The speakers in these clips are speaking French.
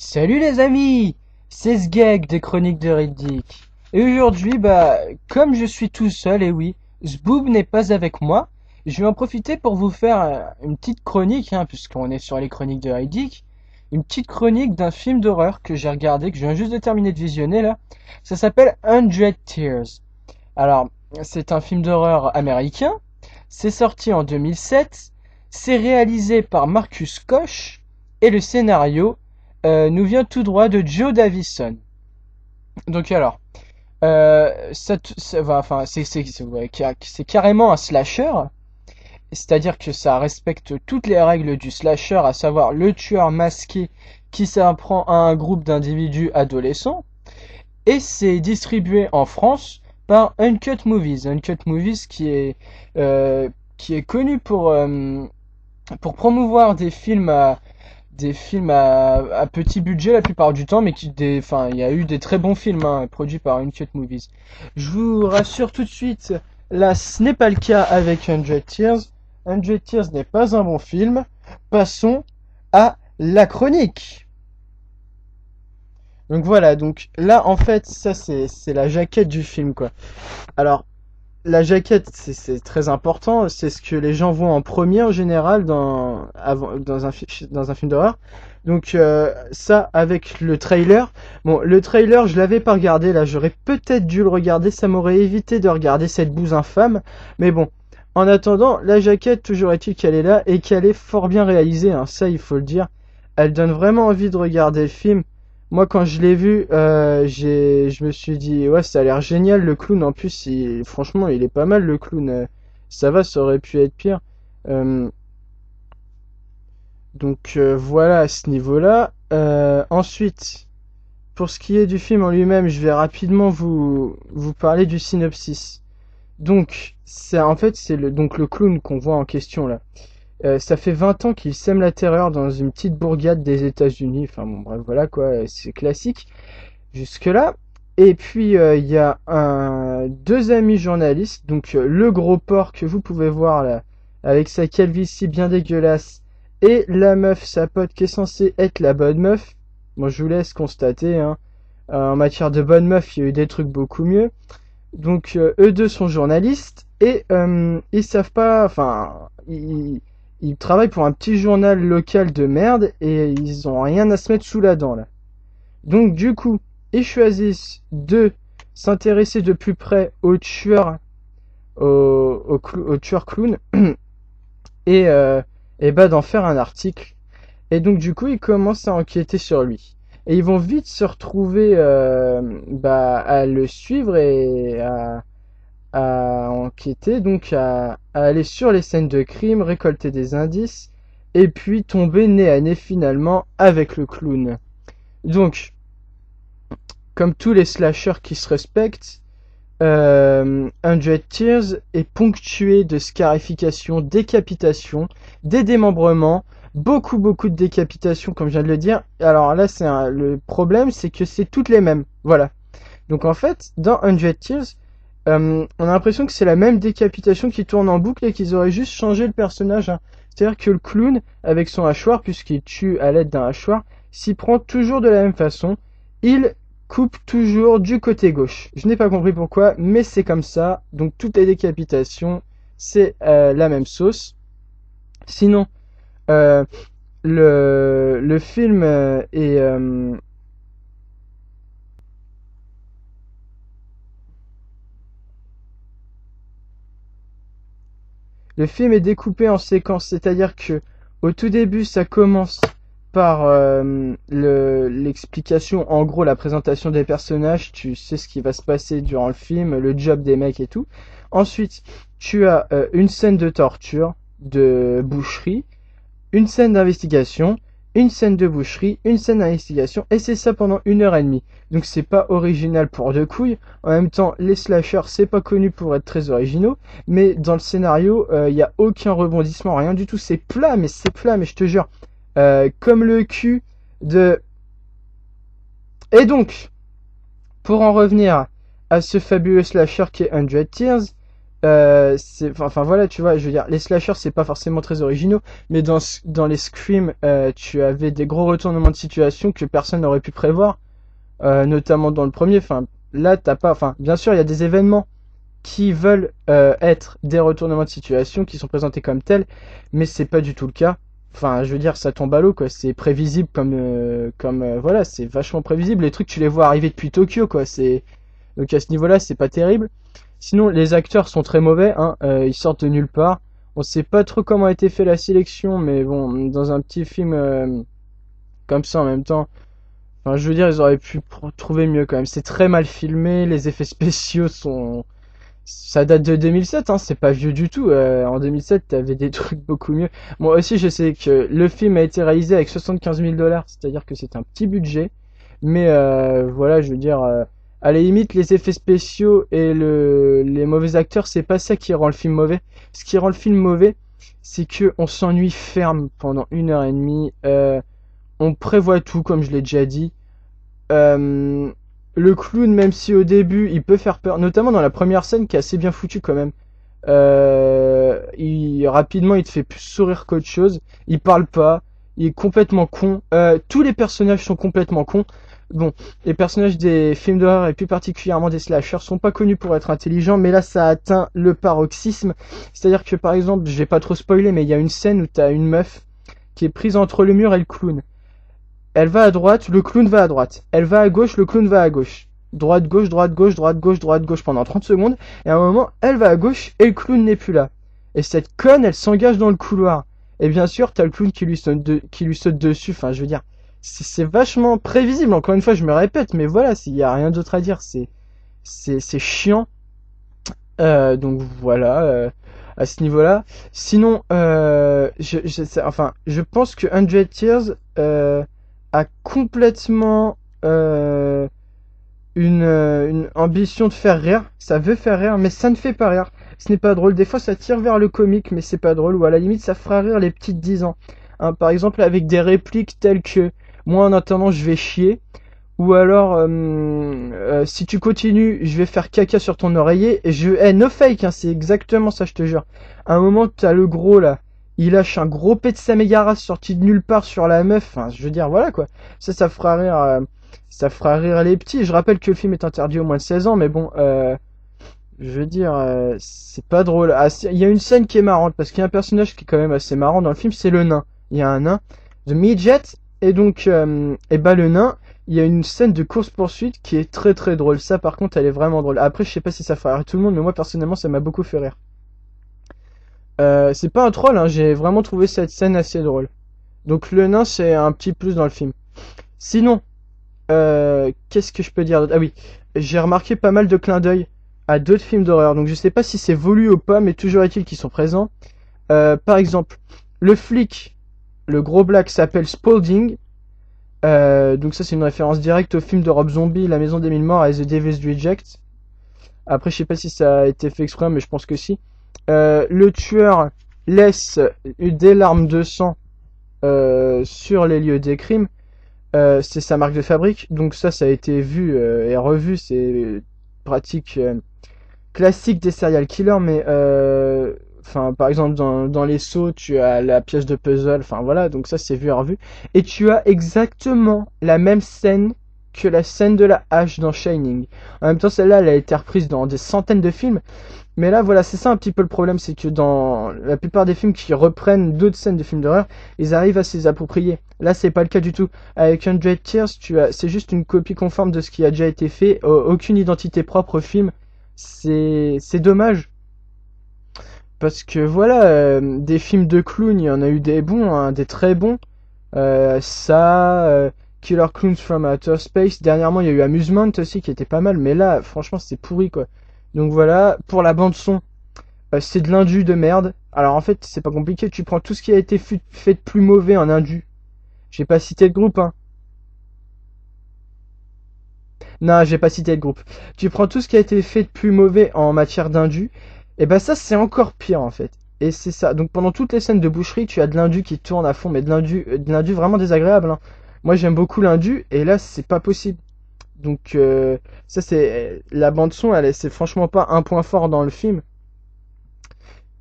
Salut les amis, c'est Sgeg des Chroniques de Riddick. Et aujourd'hui, comme je suis tout seul, et oui, Zboob n'est pas avec moi, je vais en profiter pour vous faire une petite chronique, puisqu'on est sur les Chroniques de Riddick, une petite chronique d'un film d'horreur que j'ai regardé, que je viens juste de terminer de visionner là. Ça s'appelle 100 Tears. Alors, c'est un film d'horreur américain, c'est sorti en 2007, c'est réalisé par Marcus Koch, et le scénario nous vient tout droit de Joe Davison. Donc alors, c'est carrément un slasher, c'est-à-dire que ça respecte toutes les règles du slasher, à savoir le tueur masqué qui s'en prend à un groupe d'individus adolescents, et c'est distribué en France par Uncut Movies. Uncut Movies qui est connu pour promouvoir des films à petit budget la plupart du temps, mais il y a eu des très bons films produits par Uncut Movies. Je vous rassure tout de suite, là, ce n'est pas le cas avec 100 Tears. 100 Tears n'est pas un bon film. Passons à la chronique. Donc voilà, donc là, en fait, ça c'est la jaquette du film, quoi. Alors, la jaquette, c'est très important. C'est ce que les gens voient en premier en général dans un film d'horreur. Donc ça avec le trailer. Bon, le trailer, je l'avais pas regardé. Là, j'aurais peut-être dû le regarder. Ça m'aurait évité de regarder cette bouse infâme. Mais bon, en attendant, la jaquette, toujours est-il qu'elle est là et qu'elle est fort bien réalisée. Ça, il faut le dire. Elle donne vraiment envie de regarder le film. Moi, quand je l'ai vu, je me suis dit, ouais, ça a l'air génial, le clown. En plus, franchement, il est pas mal, le clown. Ça va, ça aurait pu être pire. Euh, voilà, à ce niveau-là. Ensuite, pour ce qui est du film en lui-même, je vais rapidement vous parler du synopsis. Donc, donc le clown qu'on voit en question là. Ça fait 20 ans qu'il sème la terreur dans une petite bourgade des États-Unis. Enfin bon, bref, voilà quoi, c'est classique jusque-là. Et puis il y a deux amis journalistes, donc le gros porc que vous pouvez voir là, avec sa calvitie bien dégueulasse, et la meuf, sa pote qui est censée être la bonne meuf. Moi, je vous laisse constater, hein. En matière de bonne meuf, il y a eu des trucs beaucoup mieux. Donc eux deux sont journalistes et ils savent pas, ils travaillent pour un petit journal local de merde et ils ont rien à se mettre sous la dent là. Donc du coup, ils choisissent de s'intéresser de plus près au tueur, au tueur clown et, d'en faire un article. Et donc du coup, ils commencent à enquêter sur lui. Et ils vont vite se retrouver à le suivre et à enquêter, donc à aller sur les scènes de crime, récolter des indices, et puis tomber nez à nez finalement avec le clown. Donc, comme tous les slashers qui se respectent, 100 Tears est ponctué de scarifications, décapitations, des démembrements, beaucoup de décapitations comme je viens de le dire. Alors là, le problème, c'est que c'est toutes les mêmes. Voilà. Donc en fait, dans 100 Tears, on a l'impression que c'est la même décapitation qui tourne en boucle et qu'ils auraient juste changé le personnage. C'est-à-dire que le clown, avec son hachoir, puisqu'il tue à l'aide d'un hachoir, s'y prend toujours de la même façon. Il coupe toujours du côté gauche. Je n'ai pas compris pourquoi, mais c'est comme ça. Donc toutes les décapitations, c'est la même sauce. Sinon, euh, le film est... Le film est découpé en séquences, c'est-à-dire que au tout début, ça commence par l'explication, en gros la présentation des personnages, tu sais ce qui va se passer durant le film, le job des mecs et tout. Ensuite, tu as une scène de torture, de boucherie, une scène d'investigation, une scène de boucherie, une scène d'investigation, et c'est ça pendant 1 heure et demie. Donc c'est pas original pour deux couilles. En même temps, les slashers, c'est pas connu pour être très originaux, mais dans le scénario, il y a aucun rebondissement, rien du tout. C'est plat, mais je te jure, comme le cul de. Et donc, pour en revenir à ce fabuleux slasher qui est 100 Tears, enfin voilà, tu vois, je veux dire, les slashers c'est pas forcément très originaux, mais dans les Scream, tu avais des gros retournements de situation que personne n'aurait pu prévoir, notamment dans le premier. Enfin, là t'as pas, enfin, bien sûr il y a des événements qui veulent être des retournements de situation, qui sont présentés comme tels, mais c'est pas du tout le cas. Enfin, je veux dire, ça tombe à l'eau, quoi. C'est prévisible voilà, c'est vachement prévisible. Les trucs, tu les vois arriver depuis Tokyo, quoi. Donc à ce niveau-là, c'est pas terrible. Sinon, les acteurs sont très mauvais, hein. Ils sortent de nulle part. On sait pas trop comment a été fait la sélection, mais bon, dans un petit film comme ça en même temps, enfin, je veux dire, ils auraient pu trouver mieux quand même. C'est très mal filmé, les effets spéciaux sont ça date de 2007, hein, c'est pas vieux du tout. En 2007, t'avais des trucs beaucoup mieux. Moi aussi, je sais que le film a été réalisé avec 75 000 dollars, c'est-à-dire que c'est un petit budget. Mais voilà, je veux dire, à la limite, les effets spéciaux et les mauvais acteurs, c'est pas ça qui rend le film mauvais. Ce qui rend le film mauvais, c'est que on s'ennuie ferme pendant 1 heure et demie. On prévoit tout, comme je l'ai déjà dit. Euh, le clown, même si au début il peut faire peur, notamment dans la première scène qui est assez bien foutue quand même. Rapidement il te fait plus sourire qu'autre chose. Il parle pas, il est complètement con. Tous les personnages sont complètement cons. Bon, les personnages des films d'horreur et plus particulièrement des slashers sont pas connus pour être intelligents, mais là ça a atteint le paroxysme. C'est-à-dire que par exemple, je vais pas trop spoiler, mais il y a une scène où t'as une meuf qui est prise entre le mur et le clown. Elle va à droite, le clown va à droite. Elle va à gauche, le clown va à gauche. Droite, gauche, droite, gauche, droite, gauche, droite, gauche pendant 30 secondes. Et à un moment, elle va à gauche et le clown n'est plus là. Et cette conne, elle s'engage dans le couloir. Et bien sûr, t'as le clown qui lui saute dessus. Enfin, je veux dire, c'est vachement prévisible. Encore une fois, je me répète, mais voilà, il y a rien d'autre à dire. C'est chiant. Donc voilà, à ce niveau-là. Sinon, enfin, je pense que 100 Years a complètement une ambition de faire rire. Ça veut faire rire, mais ça ne fait pas rire. Ce n'est pas drôle. Des fois, ça tire vers le comique, mais c'est pas drôle. Ou à la limite, ça fera rire les petites 10 ans. Hein, par exemple, avec des répliques telles que moi, en attendant, je vais chier. Ou alors, si tu continues, je vais faire caca sur ton oreiller. Et no fake, hein, c'est exactement ça, je te jure. À un moment, t'as le gros là. Il lâche un gros pet de Samegara sorti de nulle part sur la meuf. Enfin, je veux dire, voilà quoi. Ça fera rire, ça fera rire les petits. Je rappelle que le film est interdit au moins de 16 ans, mais bon, je veux dire, c'est pas drôle. Ah, il y a une scène qui est marrante parce qu'il y a un personnage qui est quand même assez marrant dans le film, c'est le nain. Il y a un nain, The Midget, et donc, et bah le nain. Il y a une scène de course-poursuite qui est très très drôle. Ça, par contre, elle est vraiment drôle. Après, je sais pas si ça fera rire tout le monde, mais moi, personnellement, ça m'a beaucoup fait rire. C'est pas un troll, hein, j'ai vraiment trouvé cette scène assez drôle. Donc, le nain, c'est un petit plus dans le film. Sinon, qu'est-ce que je peux dire d'autre? Ah oui, j'ai remarqué pas mal de clins d'œil à d'autres films d'horreur. Donc, je sais pas si c'est voulu ou pas, mais toujours est-il qu'ils sont présents. Par exemple, le flic, le gros black s'appelle Spaulding. Donc ça c'est une référence directe au film de Rob Zombie, La Maison des Mille Morts et The Devil's Reject. Après je sais pas si ça a été fait exprès mais je pense que si. Le tueur laisse des larmes de sang sur les lieux des crimes. C'est sa marque de fabrique. Donc ça a été vu et revu. C'est pratique classique des serial killers mais enfin par exemple dans les sauts tu as la pièce de puzzle, enfin voilà, donc ça c'est vu et revu. Et tu as exactement la même scène que la scène de la hache dans Shining. En même temps celle-là elle a été reprise dans des centaines de films, mais là voilà c'est ça un petit peu le problème, c'est que dans la plupart des films qui reprennent d'autres scènes de films d'horreur, ils arrivent à s'y approprier. Là c'est pas le cas du tout. Avec 100 Tears c'est juste une copie conforme de ce qui a déjà été fait, aucune identité propre au film. C'est dommage. Parce que voilà, des films de clowns, il y en a eu des bons, hein, des très bons. Killer Clowns from Outer Space. Dernièrement, il y a eu Amusement aussi qui était pas mal, mais là, franchement, c'est pourri quoi. Donc voilà, pour la bande son, c'est de l'indu de merde. Alors en fait, c'est pas compliqué, tu prends tout ce qui a été fait de plus mauvais en indu. J'ai pas cité de groupe, hein. Non, j'ai pas cité de groupe. Tu prends tout ce qui a été fait de plus mauvais en matière d'indu, et ben ça c'est encore pire en fait. Et c'est ça. Donc pendant toutes les scènes de boucherie, tu as de l'indu qui tourne à fond, mais de l'indu vraiment désagréable, hein. Moi j'aime beaucoup l'indu, et là c'est pas possible. Donc ça c'est la bande son, c'est franchement pas un point fort dans le film.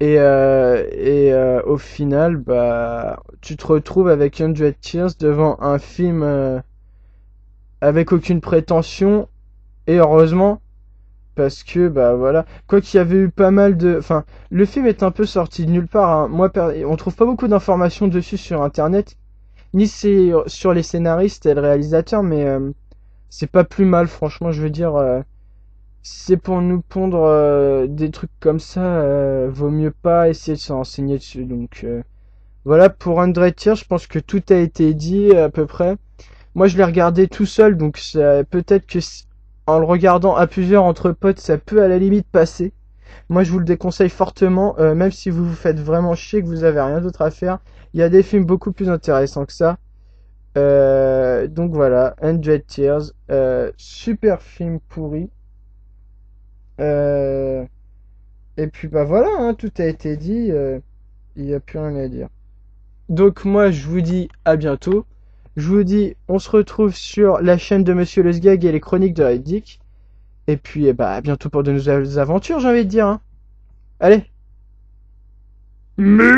Au final, bah, tu te retrouves avec 100 Tears devant un film avec aucune prétention, et heureusement, parce que, bah voilà, quoi qu'il y avait eu pas mal de... Enfin, le film est un peu sorti de nulle part, hein. On trouve pas beaucoup d'informations dessus sur Internet, ni sur les scénaristes et le réalisateur, mais c'est pas plus mal, franchement, je veux dire... si c'est pour nous pondre des trucs comme ça, vaut mieux pas essayer de se renseigner dessus. Donc voilà, pour 100 Tiers, je pense que tout a été dit à peu près. Moi, je l'ai regardé tout seul, donc peut-être que en le regardant à plusieurs entre potes, ça peut à la limite passer. Moi, je vous le déconseille fortement, même si vous vous faites vraiment chier, que vous avez rien d'autre à faire. Il y a des films beaucoup plus intéressants que ça. Donc voilà, 100 Tears, super film pourri. Euh, et puis bah voilà, hein, tout a été dit, il n'y a plus rien à dire. Donc moi je vous dis à bientôt. Je vous dis on se retrouve sur la chaîne de Monsieur Le Sgag et les chroniques de Red Dick. Et puis bah à bientôt pour de nouvelles aventures j'ai envie de dire, hein. Allez.